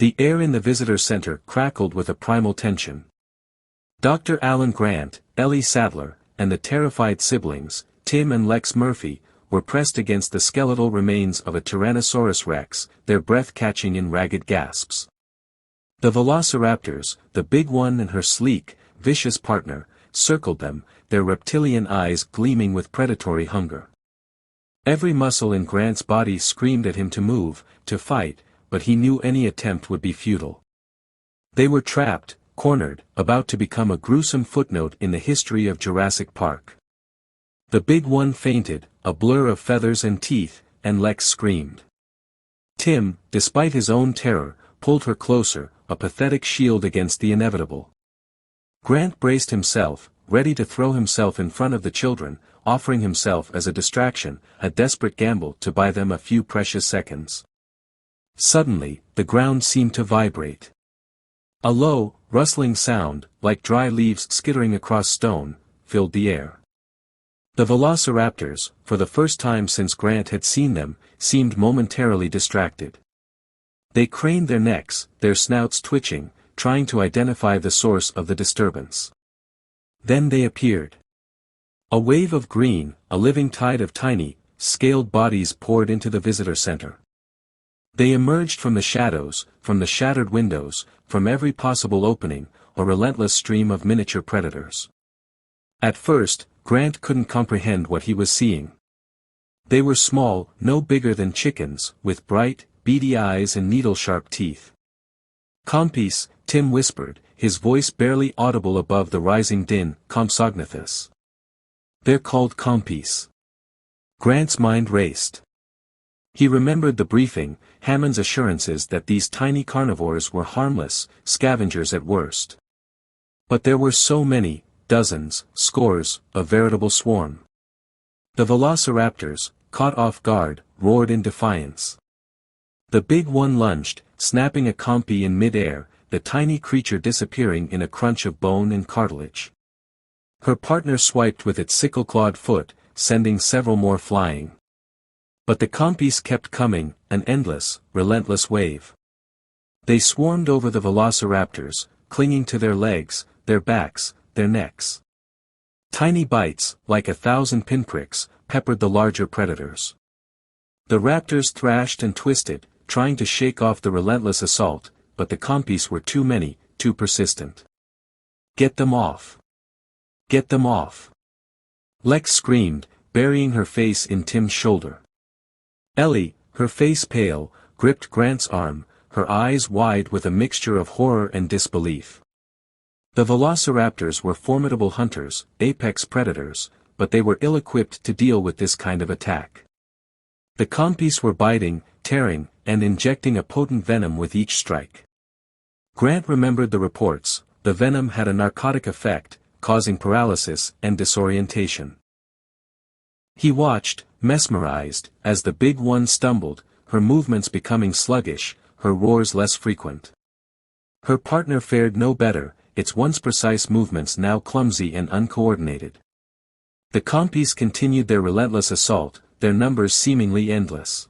The air in the visitor center crackled with a primal tension. Dr. Alan Grant, Ellie Sadler, and the terrified siblings, Tim and Lex Murphy, were pressed against the skeletal remains of a Tyrannosaurus rex, their breath catching in ragged gasps. The velociraptors, the big one and her sleek, vicious partner, circled them, their reptilian eyes gleaming with predatory hunger. Every muscle in Grant's body screamed at him to move, to fight, but he knew any attempt would be futile. They were trapped, cornered, about to become a gruesome footnote in the history of Jurassic Park. The big one fainted, a blur of feathers and teeth, and Lex screamed. Tim, despite his own terror, pulled her closer, a pathetic shield against the inevitable. Grant braced himself, ready to throw himself in front of the children, offering himself as a distraction, a desperate gamble to buy them a few precious seconds. Suddenly, the ground seemed to vibrate. A low, rustling sound, like dry leaves skittering across stone, filled the air. The velociraptors, for the first time since Grant had seen them, seemed momentarily distracted. They craned their necks, their snouts twitching, trying to identify the source of the disturbance. Then they appeared. A wave of green, a living tide of tiny, scaled bodies poured into the visitor center. They emerged from the shadows, from the shattered windows, from every possible opening, a relentless stream of miniature predators. At first, Grant couldn't comprehend what he was seeing. They were small, no bigger than chickens, with bright, beady eyes and needle-sharp teeth. "Compys," Tim whispered, his voice barely audible above the rising din, "Compsognathus." "They're called Compys." Grant's mind raced. He remembered the briefing, Hammond's assurances that these tiny carnivores were harmless, scavengers at worst. But there were so many, dozens, scores, a veritable swarm. The velociraptors, caught off guard, roared in defiance. The big one lunged, snapping a Compy in mid-air, the tiny creature disappearing in a crunch of bone and cartilage. Her partner swiped with its sickle-clawed foot, sending several more flying. But the Compys kept coming, an endless, relentless wave. They swarmed over the velociraptors, clinging to their legs, their backs, their necks. Tiny bites, like 1,000 pinpricks, peppered the larger predators. The raptors thrashed and twisted, trying to shake off the relentless assault, but the Compys were too many, too persistent. "Get them off! Get them off!" Lex screamed, burying her face in Tim's shoulder. Ellie, her face pale, gripped Grant's arm, her eyes wide with a mixture of horror and disbelief. The velociraptors were formidable hunters, apex predators, but they were ill-equipped to deal with this kind of attack. The Compys were biting, tearing, and injecting a potent venom with each strike. Grant remembered the reports. The venom had a narcotic effect, causing paralysis and disorientation. He watched, mesmerized, as the big one stumbled, her movements becoming sluggish, her roars less frequent. Her partner fared no better, its once precise movements now clumsy and uncoordinated. The Compys continued their relentless assault, their numbers seemingly endless.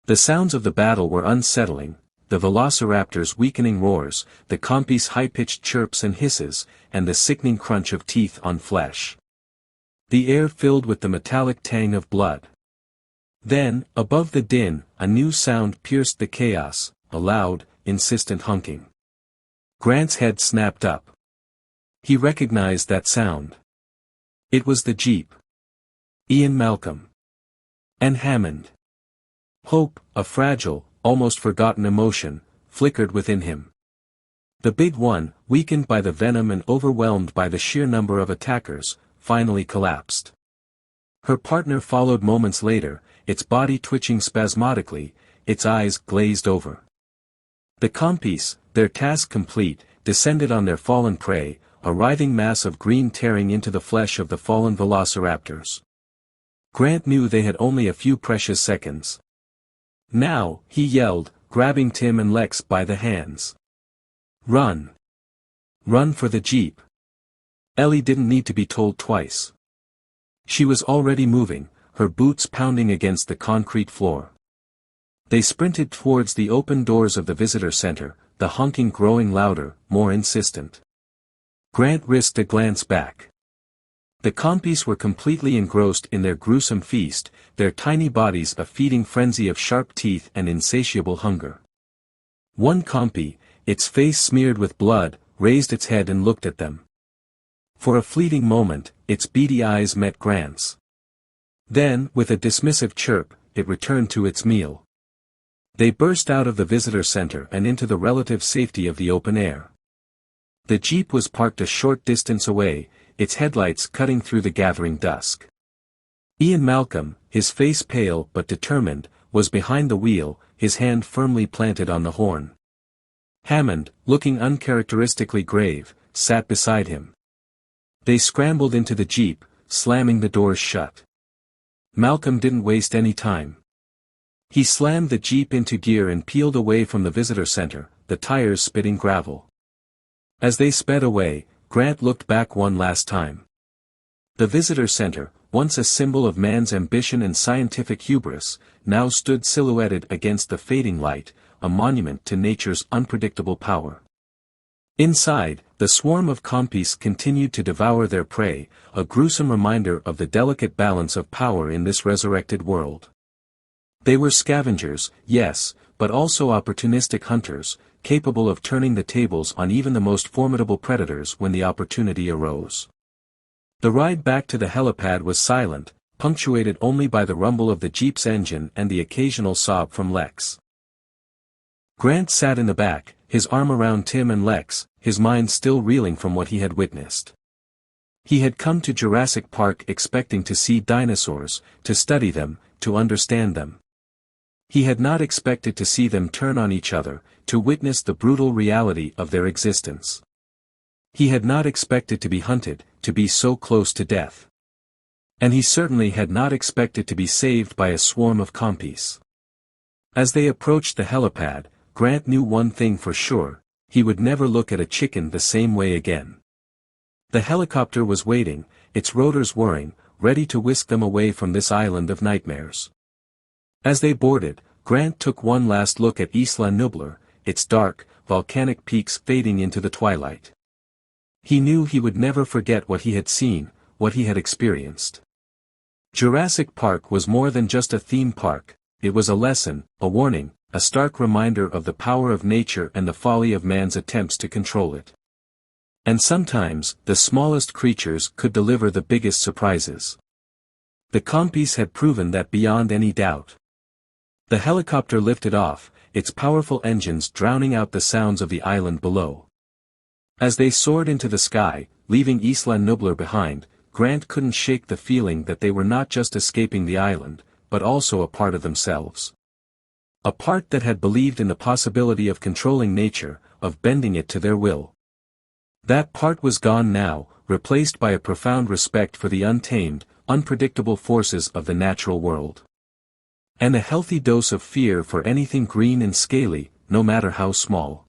The sounds of the battle were unsettling, the velociraptors' weakening roars, the Compys' high-pitched chirps and hisses, and the sickening crunch of teeth on flesh. The air filled with the metallic tang of blood. Then, above the din, a new sound pierced the chaos, a loud, insistent honking. Grant's head snapped up. He recognized that sound. It was the Jeep. Ian Malcolm. And Hammond. Hope, a fragile, almost forgotten emotion, flickered within him. The big one, weakened by the venom and overwhelmed by the sheer number of attackers, finally collapsed. Her partner followed moments later, its body twitching spasmodically, its eyes glazed over. The Compys, their task complete, descended on their fallen prey, a writhing mass of green tearing into the flesh of the fallen velociraptors. Grant knew they had only a few precious seconds. "Now," he yelled, grabbing Tim and Lex by the hands. "Run! Run for the Jeep!" Ellie didn't need to be told twice. She was already moving, her boots pounding against the concrete floor. They sprinted towards the open doors of the visitor center, the honking growing louder, more insistent. Grant risked a glance back. The Compys were completely engrossed in their gruesome feast, their tiny bodies a feeding frenzy of sharp teeth and insatiable hunger. One Compy, its face smeared with blood, raised its head and looked at them. For a fleeting moment, its beady eyes met Grant's. Then, with a dismissive chirp, it returned to its meal. They burst out of the visitor center and into the relative safety of the open air. The jeep was parked a short distance away, its headlights cutting through the gathering dusk. Ian Malcolm, his face pale but determined, was behind the wheel, his hand firmly planted on the horn. Hammond, looking uncharacteristically grave, sat beside him. They scrambled into the jeep, slamming the doors shut. Malcolm didn't waste any time. He slammed the jeep into gear and peeled away from the visitor center, the tires spitting gravel. As they sped away, Grant looked back one last time. The visitor center, once a symbol of man's ambition and scientific hubris, now stood silhouetted against the fading light, a monument to nature's unpredictable power. Inside, the swarm of Compys continued to devour their prey, a gruesome reminder of the delicate balance of power in this resurrected world. They were scavengers, yes, but also opportunistic hunters, capable of turning the tables on even the most formidable predators when the opportunity arose. The ride back to the helipad was silent, punctuated only by the rumble of the jeep's engine and the occasional sob from Lex. Grant sat in the back, his arm around Tim and Lex, his mind still reeling from what he had witnessed. He had come to Jurassic Park expecting to see dinosaurs, to study them, to understand them. He had not expected to see them turn on each other, to witness the brutal reality of their existence. He had not expected to be hunted, to be so close to death. And he certainly had not expected to be saved by a swarm of Compys. As they approached the helipad, Grant knew one thing for sure: he would never look at a chicken the same way again. The helicopter was waiting, its rotors whirring, ready to whisk them away from this island of nightmares. As they boarded, Grant took one last look at Isla Nublar, its dark, volcanic peaks fading into the twilight. He knew he would never forget what he had seen, what he had experienced. Jurassic Park was more than just a theme park, it was a lesson, a warning, a stark reminder of the power of nature and the folly of man's attempts to control it. And sometimes, the smallest creatures could deliver the biggest surprises. The Compys had proven that beyond any doubt. The helicopter lifted off, its powerful engines drowning out the sounds of the island below. As they soared into the sky, leaving Isla Nublar behind, Grant couldn't shake the feeling that they were not just escaping the island, but also a part of themselves. A part that had believed in the possibility of controlling nature, of bending it to their will. That part was gone now, replaced by a profound respect for the untamed, unpredictable forces of the natural world. And a healthy dose of fear for anything green and scaly, no matter how small.